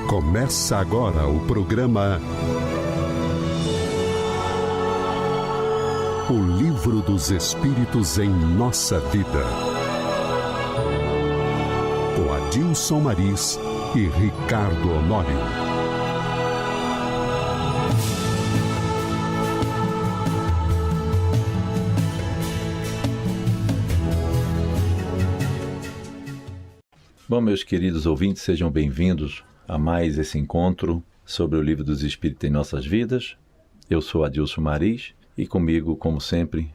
Começa agora o programa O Livro dos Espíritos em Nossa Vida, com Adilson Maris e Ricardo Honório. Bom, meus queridos ouvintes, sejam bem-vindos a mais esse encontro sobre o Livro dos Espíritos em Nossas Vidas. Eu sou Adilson Maris e comigo, como sempre,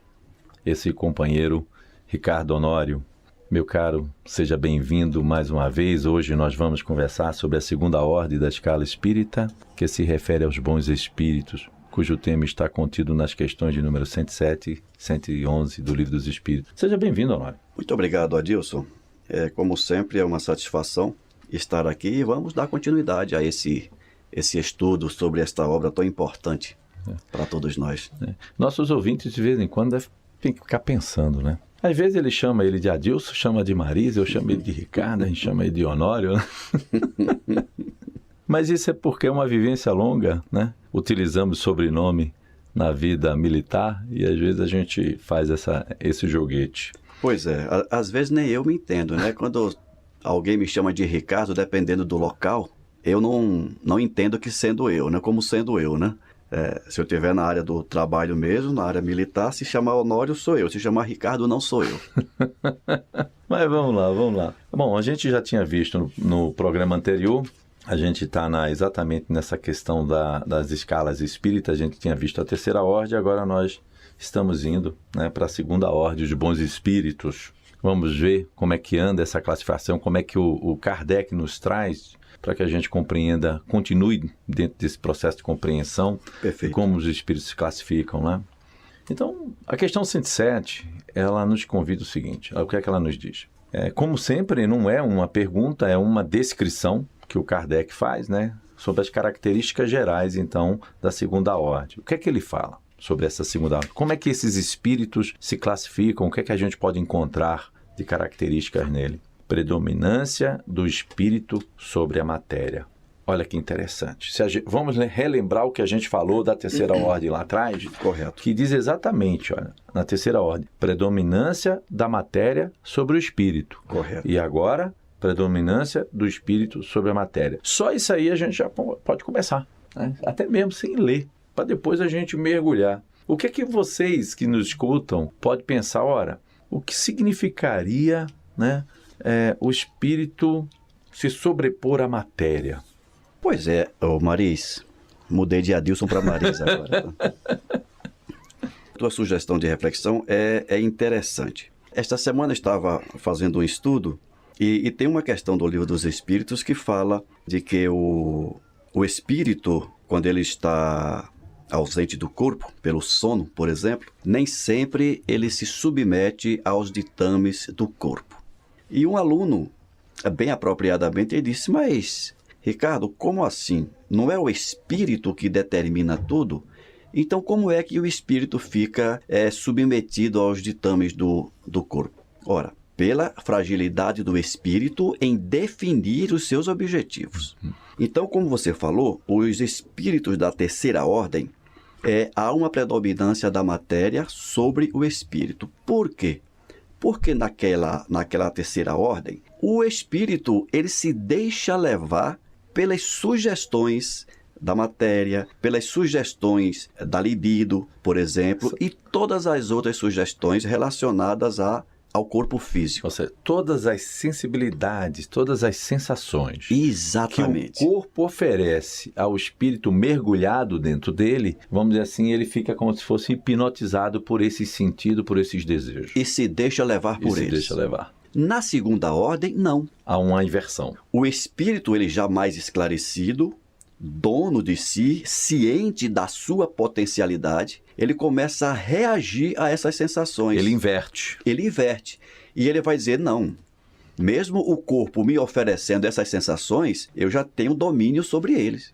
esse companheiro Ricardo Honório. Meu caro, seja bem-vindo mais uma vez. Hoje nós vamos conversar sobre a segunda ordem da escala espírita, que se refere aos bons espíritos, cujo tema está contido nas questões de número 107 e 111 do Livro dos Espíritos. Seja bem-vindo, Honório. Muito obrigado, Adilson. Como sempre, é uma satisfação estar aqui e vamos dar continuidade a esse estudo sobre esta obra tão importante para todos nós. Nossos ouvintes, de vez em quando, devem ficar pensando, né? Às vezes ele chama ele de Adilson, chama de Maris, eu chamo ele de Ricardo, a gente chama ele de Honório, né? Mas isso é porque é uma vivência longa, né? Utilizamos sobrenome na vida militar e às vezes a gente faz esse joguete. Pois é, às vezes nem eu me entendo, né? Quando alguém me chama de Ricardo, dependendo do local, eu não entendo que sendo eu, né? Como sendo eu, né? Se eu estiver na área do trabalho mesmo, na área militar, se chamar Honório sou eu, se chamar Ricardo não sou eu. Mas vamos lá. Bom, a gente já tinha visto no programa anterior, a gente está exatamente nessa questão das escalas espíritas, a gente tinha visto a terceira ordem, agora nós estamos indo, né, para a segunda ordem, os bons espíritos. Vamos ver como é que anda essa classificação, como é que o Kardec nos traz para que a gente compreenda, continue dentro desse processo de compreensão. Perfeito. Como os espíritos se classificam, né? Então, a questão 107, ela nos convida o seguinte, o que é que ela nos diz? Como sempre, não é uma pergunta, é uma descrição que o Kardec faz, né, sobre as características gerais, então, da segunda ordem. O que é que ele fala sobre essa segunda ordem? Como é que esses espíritos se classificam? O que é que a gente pode encontrar de características nele? Predominância do espírito sobre a matéria. Olha que interessante. Vamos relembrar o que a gente falou da terceira ordem lá atrás? Correto. Que diz exatamente, olha, na terceira ordem, predominância da matéria sobre o espírito. Correto. E agora, predominância do espírito sobre a matéria. Só isso aí a gente já pode começar, né? Até mesmo sem ler, para depois a gente mergulhar. O que é que vocês que nos escutam podem pensar, ora, o que significaria, né, o espírito se sobrepor à matéria? Pois é, Maris, mudei de Adilson para Maris agora. Tua sugestão de reflexão é interessante. Esta semana eu estava fazendo um estudo e tem uma questão do Livro dos Espíritos que fala de que o espírito, quando ele está ausente do corpo, pelo sono, por exemplo, nem sempre ele se submete aos ditames do corpo. E um aluno, bem apropriadamente, ele disse, mas, Ricardo, como assim? Não é o espírito que determina tudo? Então, como é que o espírito fica submetido aos ditames do corpo? Ora, pela fragilidade do espírito em definir os seus objetivos. Então, como você falou, os espíritos da terceira ordem, há uma predominância da matéria sobre o espírito. Por quê? Porque naquela terceira ordem, o espírito ele se deixa levar pelas sugestões da matéria, pelas sugestões da libido, por exemplo, e todas as outras sugestões relacionadas ao corpo físico. Ou seja, todas as sensibilidades, todas as sensações. Exatamente. Que o corpo oferece ao espírito mergulhado dentro dele, vamos dizer assim, ele fica como se fosse hipnotizado por esse sentido, por esses desejos. E se deixa levar por eles. Se deixa levar. Na segunda ordem, não. Há uma inversão. O espírito, ele já mais esclarecido, dono de si, ciente da sua potencialidade, ele começa a reagir a essas sensações. Ele inverte. E ele vai dizer, não, mesmo o corpo me oferecendo essas sensações, eu já tenho domínio sobre eles.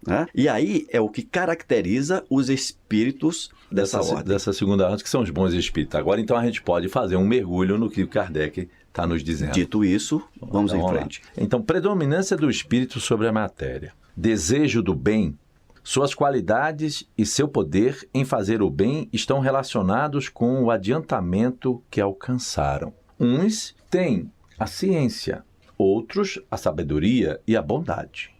Né? E aí é o que caracteriza os espíritos dessa ordem. Dessa segunda ordem, que são os bons espíritos. Agora, então, a gente pode fazer um mergulho no que o Kardec está nos dizendo. Dito isso, vamos em frente. Então, predominância do espírito sobre a matéria. Desejo do bem. Suas qualidades e seu poder em fazer o bem estão relacionados com o adiantamento que alcançaram. Uns têm a ciência, outros a sabedoria e a bondade.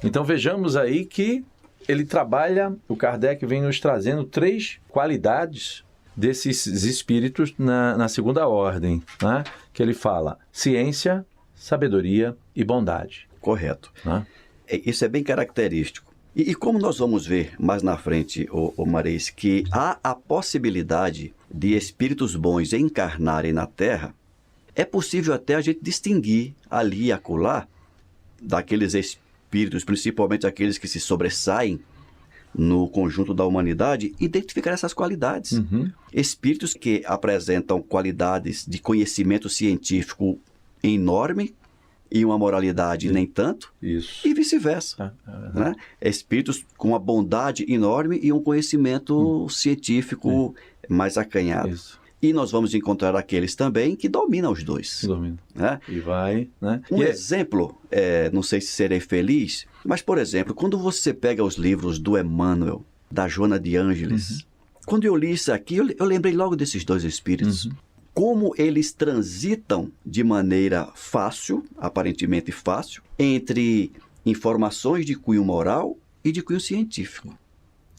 Então vejamos aí que ele trabalha, o Kardec vem nos trazendo 3 qualidades desses espíritos na segunda ordem, né? Que ele fala ciência, sabedoria e bondade. Correto. Né? Isso é bem característico. E como nós vamos ver mais na frente, Maris, que há a possibilidade de espíritos bons encarnarem na Terra, é possível até a gente distinguir ali e acolá daqueles espíritos, principalmente aqueles que se sobressaem no conjunto da humanidade, identificar essas qualidades. Uhum. Espíritos que apresentam qualidades de conhecimento científico enorme e uma moralidade nem tanto, Isso. e vice-versa. Né? Espíritos com uma bondade enorme e um conhecimento científico mais acanhado. Isso. E nós vamos encontrar aqueles também que dominam os dois. Domina. Né? E vai, né? Um exemplo, não sei se serei feliz, mas, por exemplo, quando você pega os livros do Emmanuel, da Joana de Ângeles, quando eu li isso aqui, eu lembrei logo desses 2 espíritos. Como eles transitam de maneira fácil, aparentemente fácil, entre informações de cunho moral e de cunho científico.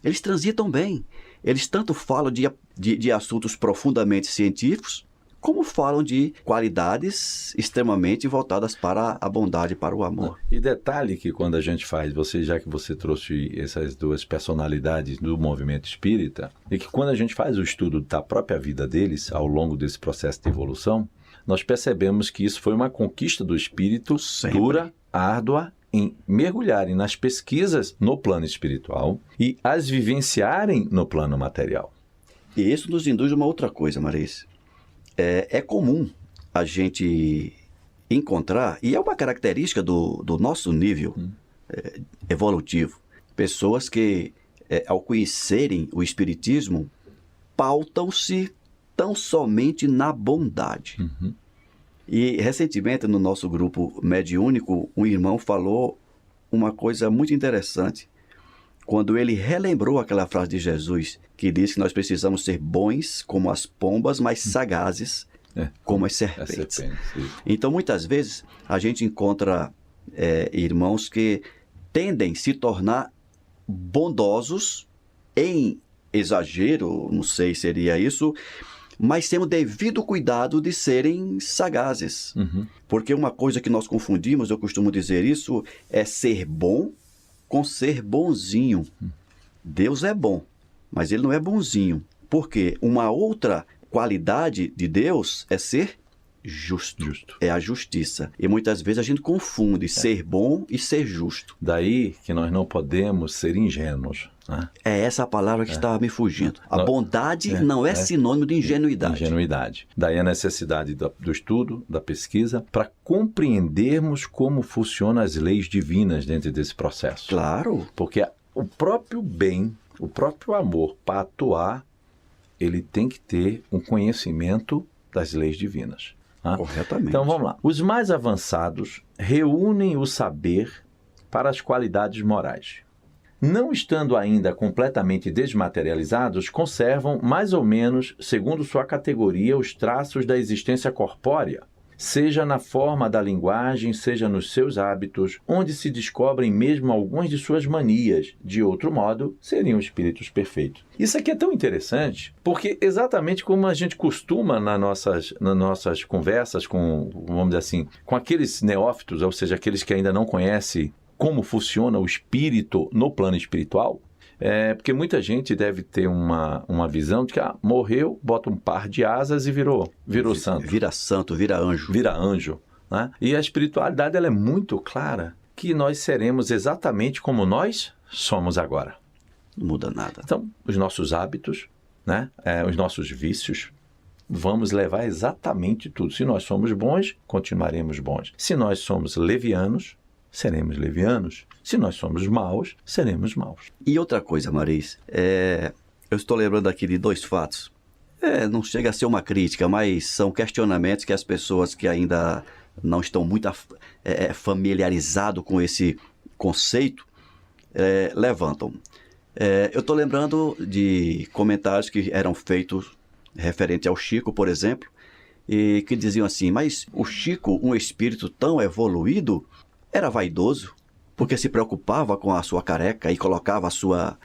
Eles transitam bem. Eles tanto falam de assuntos profundamente científicos, como falam de qualidades extremamente voltadas para a bondade, para o amor. E detalhe que quando a gente faz, já que você trouxe essas 2 personalidades do movimento espírita, é que quando a gente faz o estudo da própria vida deles, ao longo desse processo de evolução, nós percebemos que isso foi uma conquista do espírito dura, árdua, em mergulharem nas pesquisas no plano espiritual e as vivenciarem no plano material. E isso nos induz a uma outra coisa, Maris. É comum a gente encontrar, e é uma característica do nosso nível evolutivo, pessoas que, ao conhecerem o Espiritismo, pautam-se tão somente na bondade. E, recentemente, no nosso grupo mediúnico, um irmão falou uma coisa muito interessante, quando ele relembrou aquela frase de Jesus, que diz que nós precisamos ser bons como as pombas, mas sagazes como as serpentes. Então, muitas vezes, a gente encontra irmãos que tendem a se tornar bondosos em exagero, não sei se seria isso, mas temos devido cuidado de serem sagazes. Porque uma coisa que nós confundimos, eu costumo dizer isso, é ser bom com ser bonzinho. Deus é bom, mas ele não é bonzinho. Porque uma outra qualidade de Deus é ser justo. É a justiça. E muitas vezes a gente confunde ser bom e ser justo. Daí que nós não podemos ser ingênuos. Né? É essa a palavra que estava me fugindo. A bondade não é sinônimo de ingenuidade. Daí a necessidade do estudo, da pesquisa, para compreendermos como funcionam as leis divinas dentro desse processo. Claro. Porque o próprio bem, o próprio amor, para atuar, ele tem que ter um conhecimento das leis divinas. Né? Corretamente. Então vamos lá. Os mais avançados reúnem o saber para as qualidades morais. Não estando ainda completamente desmaterializados, conservam, mais ou menos, segundo sua categoria, os traços da existência corpórea, seja na forma da linguagem, seja nos seus hábitos, onde se descobrem mesmo algumas de suas manias. De outro modo, seriam espíritos perfeitos. Isso aqui é tão interessante, porque exatamente como a gente costuma nas nossas conversas com, vamos dizer assim, com aqueles neófitos, ou seja, aqueles que ainda não conhecem como funciona o espírito no plano espiritual, porque muita gente deve ter uma visão de que morreu, bota um par de asas e virou santo. Vira santo, vira anjo. Vira anjo. Né? E a espiritualidade ela é muito clara que nós seremos exatamente como nós somos agora. Não muda nada. Então, os nossos hábitos, né? Os nossos vícios, vamos levar exatamente tudo. Se nós somos bons, continuaremos bons. Se nós somos levianos, seremos levianos. Se nós somos maus, seremos maus. E outra coisa, Maris, eu estou lembrando aqui de 2 fatos. Não chega a ser uma crítica, mas são questionamentos que as pessoas que ainda não estão muito familiarizadas com esse conceito levantam. Eu estou lembrando de comentários que eram feitos referente ao Chico, por exemplo, e que diziam assim, mas o Chico, um espírito tão evoluído, era vaidoso, porque se preocupava com a sua careca e colocava a sua...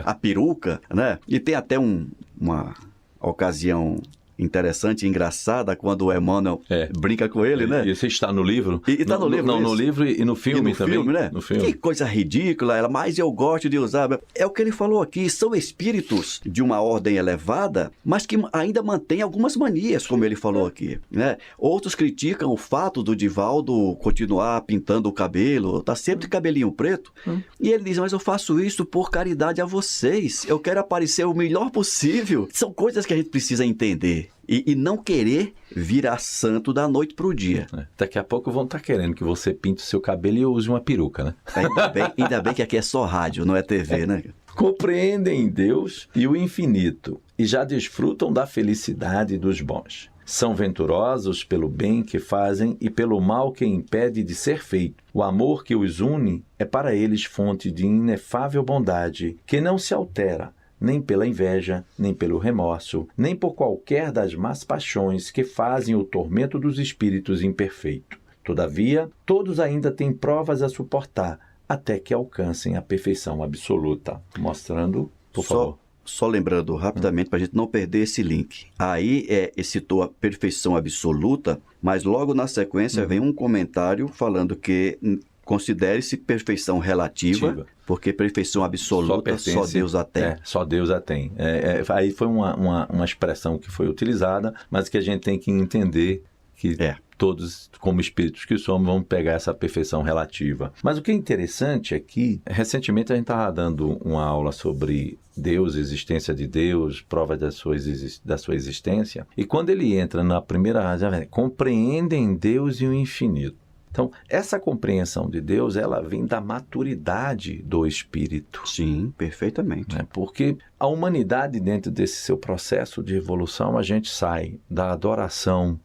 a peruca, né? E tem até uma ocasião interessante e engraçada quando o Emmanuel brinca com ele, né? Isso está no livro? E está no livro. Não, no livro e no filme também. Filme, né? No filme. Que coisa ridícula, mas eu gosto de usar. É o que ele falou aqui, são espíritos de uma ordem elevada, mas que ainda mantêm algumas manias, como ele falou aqui, né? Outros criticam o fato do Divaldo continuar pintando o cabelo, tá sempre de cabelinho preto, e ele diz, mas eu faço isso por caridade a vocês, eu quero aparecer o melhor possível. São coisas que a gente precisa entender. E não querer virar santo da noite para o dia. Daqui a pouco vão estar querendo que você pinte o seu cabelo e use uma peruca, né? Ainda bem que aqui é só rádio, não é TV, né? Compreendem Deus e o infinito e já desfrutam da felicidade dos bons. São venturosos pelo bem que fazem e pelo mal que impede de ser feito. O amor que os une é para eles fonte de inefável bondade, que não se altera, nem pela inveja, nem pelo remorso, nem por qualquer das más paixões que fazem o tormento dos espíritos imperfeito. Todavia, todos ainda têm provas a suportar, até que alcancem a perfeição absoluta. Mostrando, por favor. Só lembrando rapidamente, para a gente não perder esse link. Aí citou a perfeição absoluta, mas logo na sequência vem um comentário falando que... Considere-se perfeição relativa, porque perfeição absoluta só Deus a tem. Só Deus a tem. Aí foi uma expressão que foi utilizada, mas que a gente tem que entender que todos, como espíritos que somos, vamos pegar essa perfeição relativa. Mas o que é interessante aqui, recentemente a gente estava dando uma aula sobre Deus, existência de Deus, prova da sua existência, e quando ele entra na primeira área, compreendem Deus e o infinito. Então, essa compreensão de Deus, ela vem da maturidade do espírito. Sim, perfeitamente. Porque a humanidade, dentro desse seu processo de evolução, a gente sai da adoração,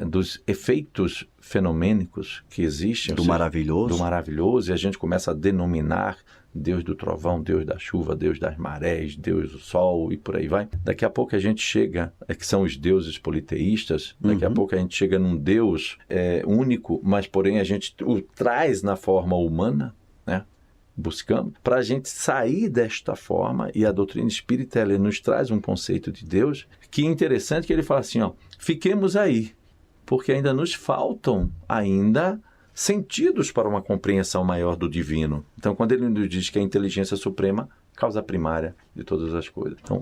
dos efeitos fenomênicos que existem. Do maravilhoso, e a gente começa a denominar Deus do trovão, Deus da chuva, Deus das marés, Deus do sol e por aí vai. Daqui a pouco a gente chega, que são os deuses politeístas, daqui a pouco a gente chega num Deus único, mas porém a gente o traz na forma humana, né? Buscamos, para a gente sair desta forma, e a doutrina espírita ela nos traz um conceito de Deus, que é interessante que ele fala assim, fiquemos aí, porque ainda nos faltam sentidos para uma compreensão maior do divino. Então, quando ele nos diz que a inteligência suprema, causa primária de todas as coisas. Então,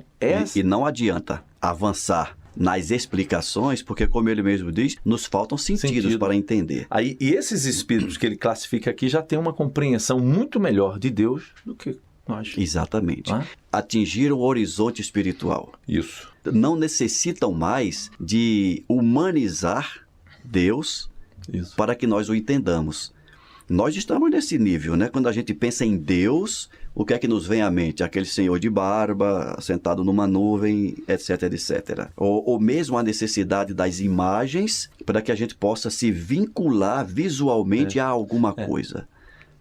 e não adianta avançar nas explicações, porque, como ele mesmo diz, nos faltam sentidos para entender. E esses espíritos que ele classifica aqui já têm uma compreensão muito melhor de Deus do que nós. Exatamente. Atingiram o horizonte espiritual. Isso. Não necessitam mais de humanizar Deus para que nós o entendamos. Nós estamos nesse nível, né? Quando a gente pensa em Deus, o que é que nos vem à mente? Aquele senhor de barba, sentado numa nuvem, etc, etc. Ou mesmo a necessidade das imagens para que a gente possa se vincular visualmente a alguma coisa,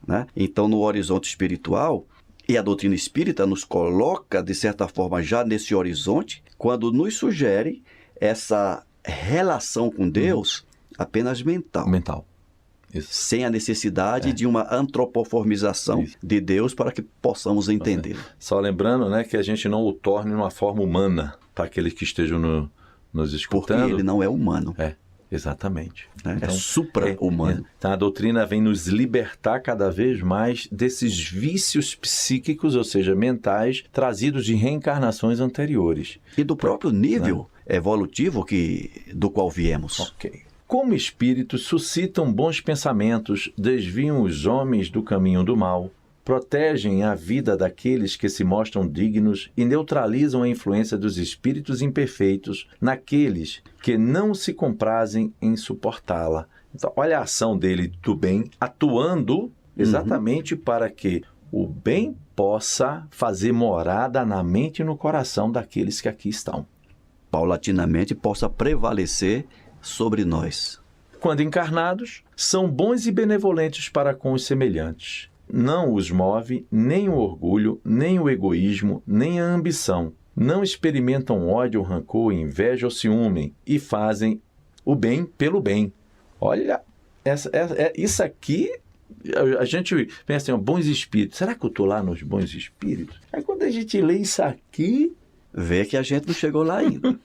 né? Então, no horizonte espiritual, e a doutrina espírita nos coloca, de certa forma, já nesse horizonte, quando nos sugere essa relação com Deus apenas mental. Isso. Sem a necessidade de uma antropoformização de Deus para que possamos entender. Só lembrando, né, que a gente não o torne uma forma humana para aqueles que estejam nos escutando. Porque ele não é humano. Exatamente. Então, é supra-humano. Então, a doutrina vem nos libertar cada vez mais desses vícios psíquicos, ou seja, mentais, trazidos de reencarnações anteriores. E do próprio nível evolutivo do qual viemos. Ok. Como espíritos, suscitam bons pensamentos, desviam os homens do caminho do mal, protegem a vida daqueles que se mostram dignos e neutralizam a influência dos espíritos imperfeitos naqueles que não se comprazem em suportá-la. Então, olha a ação dele do bem, atuando exatamente para que o bem possa fazer morada na mente e no coração daqueles que aqui estão. Paulatinamente possa prevalecer sobre nós. Quando encarnados, são bons e benevolentes para com os semelhantes. Não os move nem o orgulho, nem o egoísmo, nem a ambição. Não experimentam ódio, rancor, inveja ou ciúme e fazem o bem pelo bem. Olha, isso aqui, a gente pensa assim, bons espíritos. Será que eu estou lá nos bons espíritos? Aí quando a gente lê isso aqui... Vê que a gente não chegou lá ainda.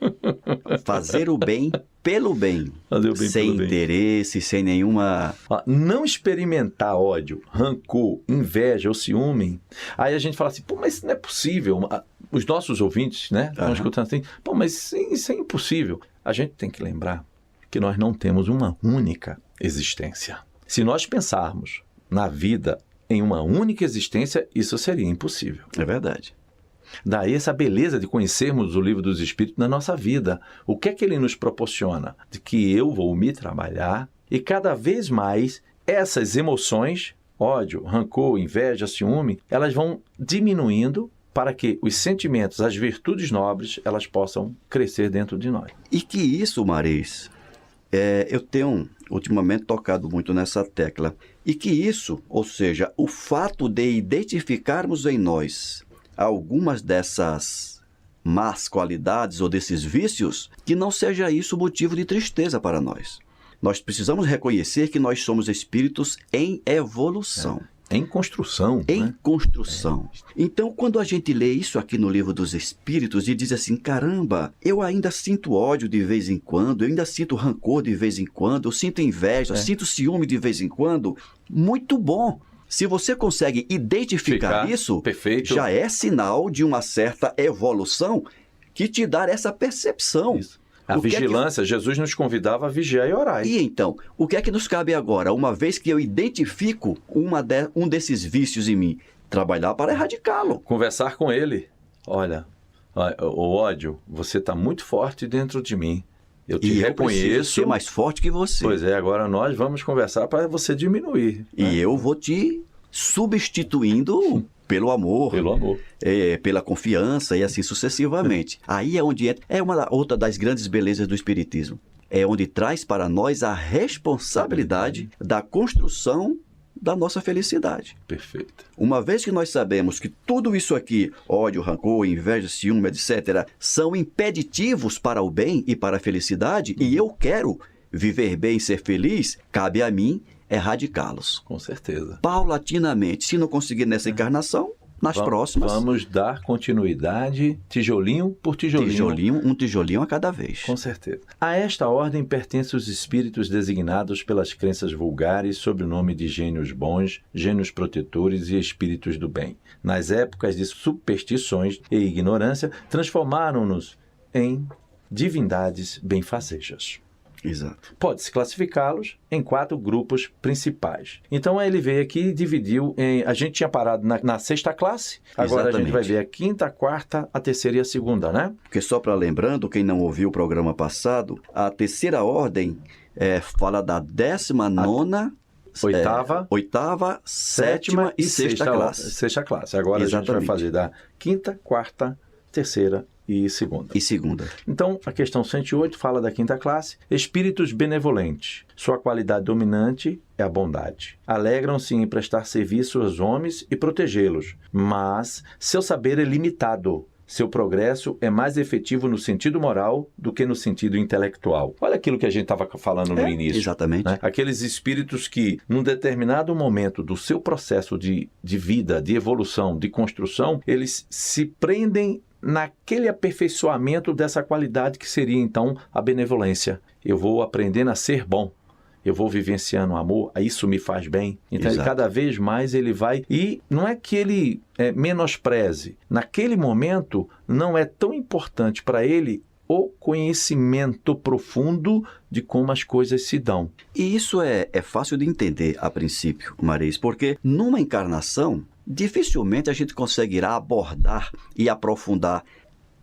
Fazer o bem pelo bem. Fazer o bem sem pelo interesse, sem nenhuma... Não experimentar ódio, rancor, inveja ou ciúme. Aí a gente fala assim, mas isso não é possível. Os nossos ouvintes, né, estão escutando assim, mas isso é impossível. A gente tem que lembrar que nós não temos uma única existência. Se nós pensarmos na vida em uma única existência, isso seria impossível. É verdade. Daí essa beleza de conhecermos o Livro dos Espíritos na nossa vida. O que é que ele nos proporciona? De que eu vou me trabalhar e cada vez mais essas emoções, ódio, rancor, inveja, ciúme, elas vão diminuindo para que os sentimentos, as virtudes nobres, elas possam crescer dentro de nós. E que isso, Maris, eu tenho ultimamente tocado muito nessa tecla, e que isso, ou seja, o fato de identificarmos em nós algumas dessas más qualidades ou desses vícios, que não seja isso motivo de tristeza para nós. Nós precisamos reconhecer que nós somos espíritos em evolução. Em construção. Em construção. Então, quando a gente lê isso aqui no Livro dos Espíritos e diz assim, caramba, eu ainda sinto ódio de vez em quando, eu ainda sinto rancor de vez em quando, eu sinto inveja, eu sinto ciúme de vez em quando, muito bom. Se você consegue identificar isso, perfeito. Já é sinal de uma certa evolução que te dá essa percepção. Isso. A vigilância, Jesus nos convidava a vigiar e orar. E então, o que é que nos cabe agora? Uma vez que eu identifico um desses vícios em mim, trabalhar para erradicá-lo. Conversar com ele. Olha, o ódio, você está muito forte dentro de mim. Eu te reconheço. Eu preciso ser mais forte que você. Pois é, agora nós vamos conversar para você diminuir. E eu vou te substituindo pelo amor. Pelo amor. Pela confiança e assim sucessivamente. Aí é onde entra. É outra das grandes belezas do Espiritismo. É onde traz para nós a responsabilidade da construção da nossa felicidade. Perfeito. Uma vez que nós sabemos que tudo isso aqui, ódio, rancor, inveja, ciúme, etc., são impeditivos para o bem e para a felicidade, e eu quero viver bem e ser feliz, cabe a mim erradicá-los. Com certeza. Paulatinamente. Se não conseguir nessa encarnação, nas próximas... Vamos dar continuidade, tijolinho por tijolinho. Um tijolinho a cada vez. Com certeza. A esta ordem pertencem os espíritos designados pelas crenças vulgares sob o nome de gênios bons, gênios protetores e espíritos do bem. Nas épocas de superstições e ignorância, transformaram-nos em divindades benfazejas. Exato. Pode-se classificá-los em 4 grupos principais. Então, ele veio aqui e dividiu em... A gente tinha parado na sexta classe, agora a gente vai ver a quinta, a quarta, a terceira e a segunda, né? Porque só para lembrando, quem não ouviu o programa passado, a terceira ordem fala da 19ª... Oitava, sétima e sexta classe. Sexta classe. Agora exatamente. A gente vai fazer da quinta, quarta, terceira e segunda. Então, a questão 108 fala da quinta classe. Espíritos benevolentes. Sua qualidade dominante é a bondade. Alegram-se em prestar serviço aos homens e protegê-los, mas seu saber é limitado. Seu progresso é mais efetivo no sentido moral do que no sentido intelectual. Olha aquilo que a gente estava falando no início. Exatamente. Né? Aqueles espíritos que, num determinado momento do seu processo de vida, de evolução, de construção, eles se prendem naquele aperfeiçoamento dessa qualidade que seria, então, a benevolência. Eu vou aprendendo a ser bom. Eu vou vivenciando o amor, isso me faz bem. Então, ele, cada vez mais ele vai... E não é que ele menospreze. Naquele momento, não é tão importante para ele o conhecimento profundo de como as coisas se dão. E isso é fácil de entender, a princípio, Maris, porque numa encarnação, dificilmente a gente conseguirá abordar e aprofundar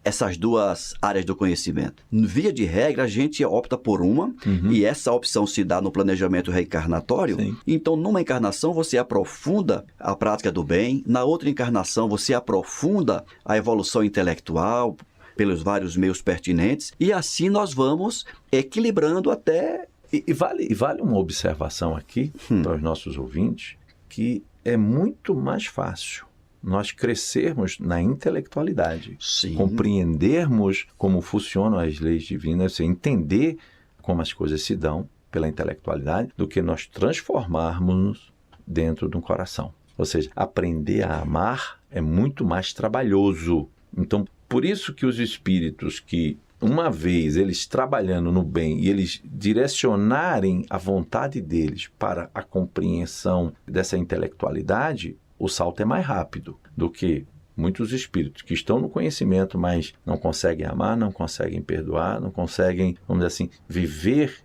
essas duas áreas do conhecimento. Via de regra, a gente opta por uma, e essa opção se dá no planejamento reencarnatório. Sim. Então, numa encarnação, você aprofunda a prática do bem, na outra encarnação, você aprofunda a evolução intelectual pelos vários meios pertinentes, e assim nós vamos equilibrando até... E vale uma observação aqui para os nossos ouvintes, que é muito mais fácil nós crescermos na intelectualidade, Sim. compreendermos como funcionam as leis divinas, entender como as coisas se dão pela intelectualidade, do que nós transformarmos dentro de um coração. Ou seja, aprender a amar é muito mais trabalhoso. Então, por isso que os espíritos que, uma vez eles trabalhando no bem e eles direcionarem a vontade deles para a compreensão dessa intelectualidade, o salto é mais rápido do que muitos espíritos que estão no conhecimento, mas não conseguem amar, não conseguem perdoar, não conseguem, vamos dizer assim, viver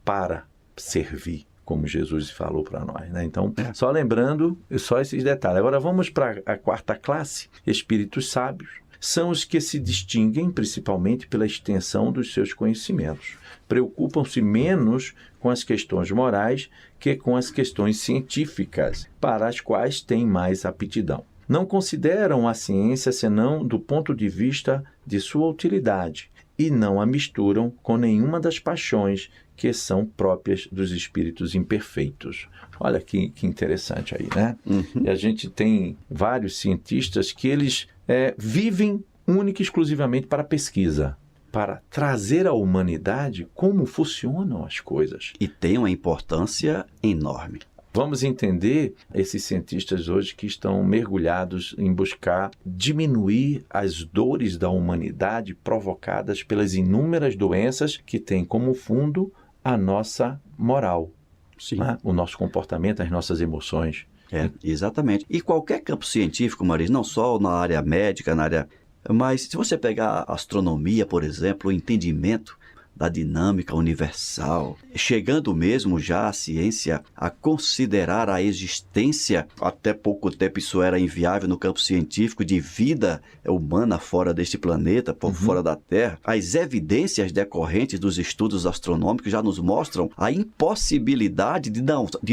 para servir, como Jesus falou para nós, né? Então, só lembrando, só esses detalhes. Agora vamos para a quarta classe, espíritos sábios. São os que se distinguem principalmente pela extensão dos seus conhecimentos. Preocupam-se menos com as questões morais que com as questões científicas, para as quais têm mais aptidão. Não consideram a ciência senão do ponto de vista de sua utilidade e não a misturam com nenhuma das paixões que são próprias dos espíritos imperfeitos. Olha que interessante aí, né? E a gente tem vários cientistas que eles vivem única e exclusivamente para a pesquisa, para trazer à humanidade como funcionam as coisas. E tem uma importância enorme. Vamos entender esses cientistas hoje que estão mergulhados em buscar diminuir as dores da humanidade provocadas pelas inúmeras doenças que têm como fundo a nossa moral, né? O nosso comportamento, as nossas emoções. Exatamente. E qualquer campo científico, Maris, não só na área médica, mas se você pegar a astronomia, por exemplo, o entendimento da dinâmica universal, chegando mesmo já a ciência a considerar a existência, até pouco tempo isso era inviável no campo científico, de vida humana fora deste planeta, fora da Terra. As evidências decorrentes dos estudos astronômicos já nos mostram a impossibilidade de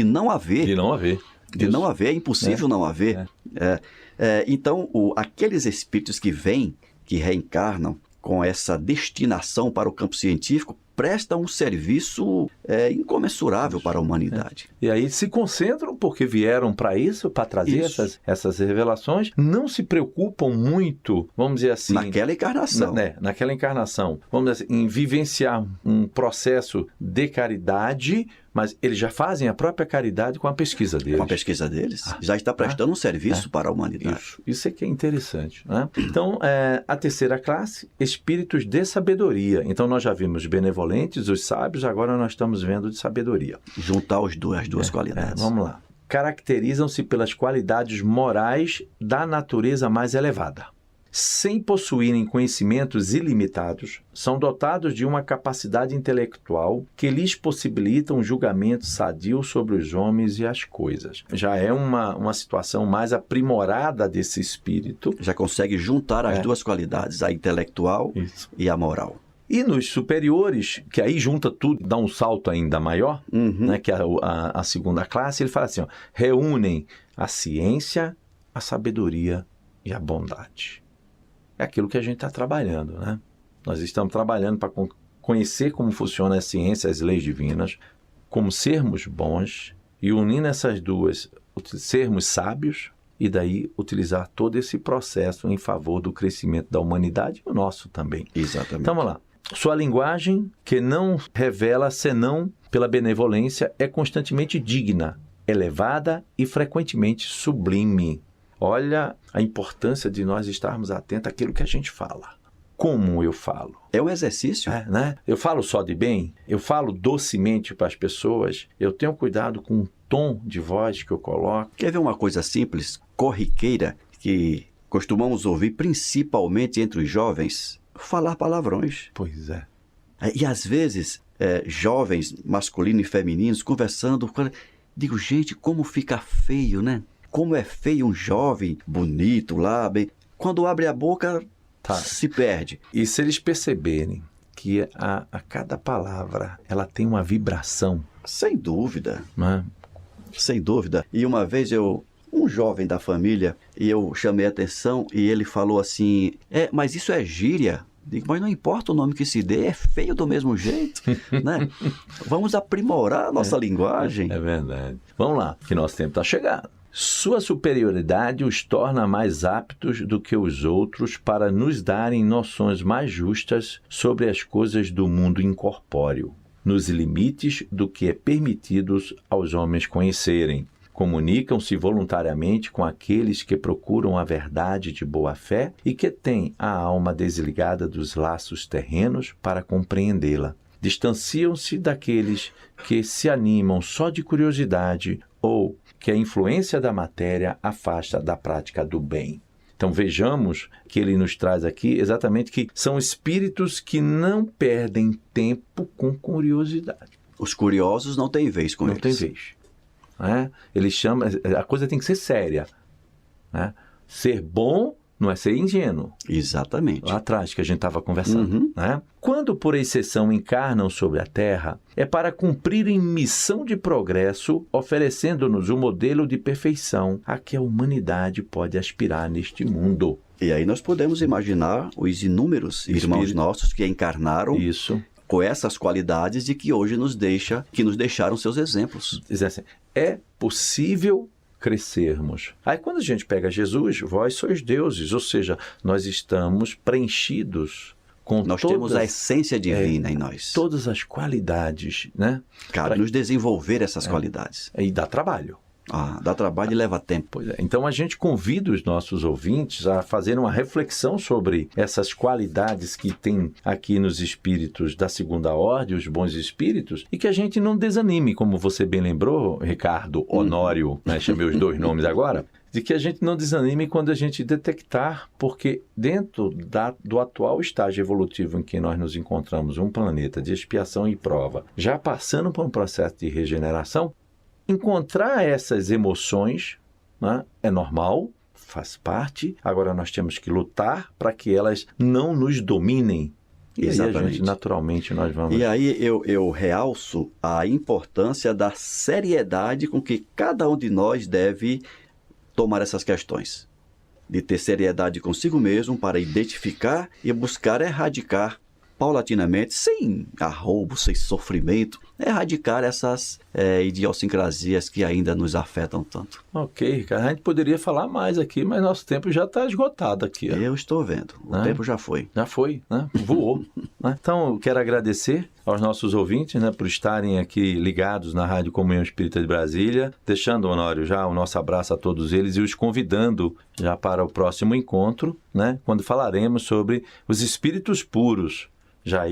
não haver. De não haver, é impossível não haver. Então, aqueles espíritos que vêm, que reencarnam com essa destinação para o campo científico, prestam um serviço incomensurável para a humanidade. E aí se concentram, porque vieram para isso, para trazer essas revelações, não se preocupam muito, vamos dizer assim... Naquela encarnação. Naquela encarnação. Vamos dizer assim, em vivenciar um processo de caridade, mas eles já fazem a própria caridade com a pesquisa deles. Com a pesquisa deles. Já está prestando um serviço para a humanidade. Isso é que é interessante, né? Então, a terceira classe, espíritos de sabedoria. Então, nós já vimos benevolentes, os sábios, agora nós estamos vendo de sabedoria. Juntar as duas qualidades. Vamos lá. Caracterizam-se pelas qualidades morais da natureza mais elevada. Sem possuírem conhecimentos ilimitados, são dotados de uma capacidade intelectual que lhes possibilita um julgamento sadio sobre os homens e as coisas. Já é uma situação mais aprimorada desse espírito. Já consegue juntar as duas qualidades, a intelectual e a moral. E nos superiores, que aí junta tudo, dá um salto ainda maior, né, que é a segunda classe, ele fala assim, reúnem a ciência, a sabedoria e a bondade. É aquilo que a gente está trabalhando, né? Nós estamos trabalhando para conhecer como funciona a ciência, as leis divinas, como sermos bons e unindo essas duas, sermos sábios e daí utilizar todo esse processo em favor do crescimento da humanidade e o nosso também. Exatamente. Então, vamos lá. Sua linguagem, que não revela senão pela benevolência, é constantemente digna, elevada e frequentemente sublime. Olha a importância de nós estarmos atentos àquilo que a gente fala. Como eu falo? É um exercício. Né? Eu falo só de bem? Eu falo docemente para as pessoas? Eu tenho cuidado com o tom de voz que eu coloco? Quer ver uma coisa simples, corriqueira, que costumamos ouvir principalmente entre os jovens? Falar palavrões. Pois é. E às vezes, jovens, masculinos e femininos, conversando, digo, gente, como fica feio, né? Como é feio um jovem bonito lá, bem... Quando abre a boca, se perde. E se eles perceberem que a cada palavra ela tem uma vibração, Sem dúvida, né? sem dúvida. E uma vez um jovem da família, e eu chamei a atenção e ele falou assim, mas isso é gíria? Digo, mas não importa o nome que se dê, é feio do mesmo jeito, né? Vamos aprimorar a nossa linguagem. É verdade. Vamos lá, que nosso tempo está chegando. Sua superioridade os torna mais aptos do que os outros para nos darem noções mais justas sobre as coisas do mundo incorpóreo, nos limites do que é permitido aos homens conhecerem. Comunicam-se voluntariamente com aqueles que procuram a verdade de boa fé e que têm a alma desligada dos laços terrenos para compreendê-la. Distanciam-se daqueles que se animam só de curiosidade ou que a influência da matéria afasta da prática do bem. Então vejamos que ele nos traz aqui exatamente que são espíritos que não perdem tempo com curiosidade. Os curiosos não têm vez com eles. Não tem vez. Né? Ele chama, a coisa tem que ser séria. Né? Ser bom não é ser ingênuo. Exatamente. Lá atrás que a gente estava conversando. Uhum. Né? Quando, por exceção, encarnam sobre a Terra, é para cumprirem missão de progresso, oferecendo-nos um modelo de perfeição a que a humanidade pode aspirar neste mundo. E aí nós podemos imaginar os inúmeros irmãos nossos que encarnaram Isso. com essas qualidades e que hoje nos deixaram seus exemplos. Diz assim, é possível crescermos. Aí quando a gente pega Jesus, vós sois deuses, ou seja, nós estamos preenchidos com Nós temos a essência divina em nós. todas as qualidades, né? Cabe nos desenvolver essas qualidades. E dá trabalho. Dá trabalho e leva tempo. Pois é. Então a gente convida os nossos ouvintes a fazer uma reflexão sobre essas qualidades que tem aqui nos espíritos da segunda ordem, os bons espíritos, e que a gente não desanime, como você bem lembrou, Ricardo Honório, né? Chamei os dois nomes agora, de que a gente não desanime quando a gente detectar, porque dentro do atual estágio evolutivo em que nós nos encontramos, um planeta de expiação e prova, já passando por um processo de regeneração, encontrar essas emoções, né, é normal, faz parte. Agora nós temos que lutar para que elas não nos dominem. E aí a gente, naturalmente, nós vamos... E aí eu realço a importância da seriedade com que cada um de nós deve tomar essas questões. De ter seriedade consigo mesmo para identificar e buscar erradicar paulatinamente, sem arroubo, sem sofrimento, erradicar essas idiosincrasias que ainda nos afetam tanto. Ok, Ricardo, a gente poderia falar mais aqui, mas nosso tempo já está esgotado aqui. Ó. Eu estou vendo, o tempo já foi. Já foi, né? Voou. Né? Então, eu quero agradecer aos nossos ouvintes, né, por estarem aqui ligados na Rádio Comunhão Espírita de Brasília, deixando, Honório, já o nosso abraço a todos eles e os convidando já para o próximo encontro, né, quando falaremos sobre os espíritos puros. Já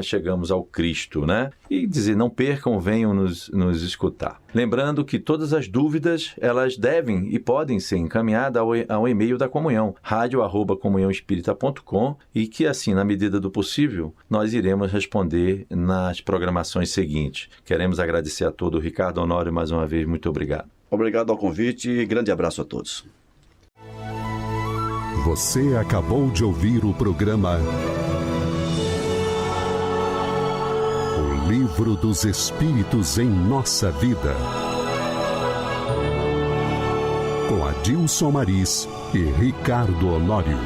chegamos ao Cristo, né? E dizer, não percam, venham nos escutar. Lembrando que todas as dúvidas, elas devem e podem ser encaminhadas ao e-mail da Comunhão, radio@comunhãoespírita.com, e que assim, na medida do possível, nós iremos responder nas programações seguintes. Queremos agradecer a todo o Ricardo Honório mais uma vez, muito obrigado. Obrigado ao convite e grande abraço a todos. Você acabou de ouvir o programa O Livro dos Espíritos em Nossa Vida, com Adilson Maris e Ricardo Honório.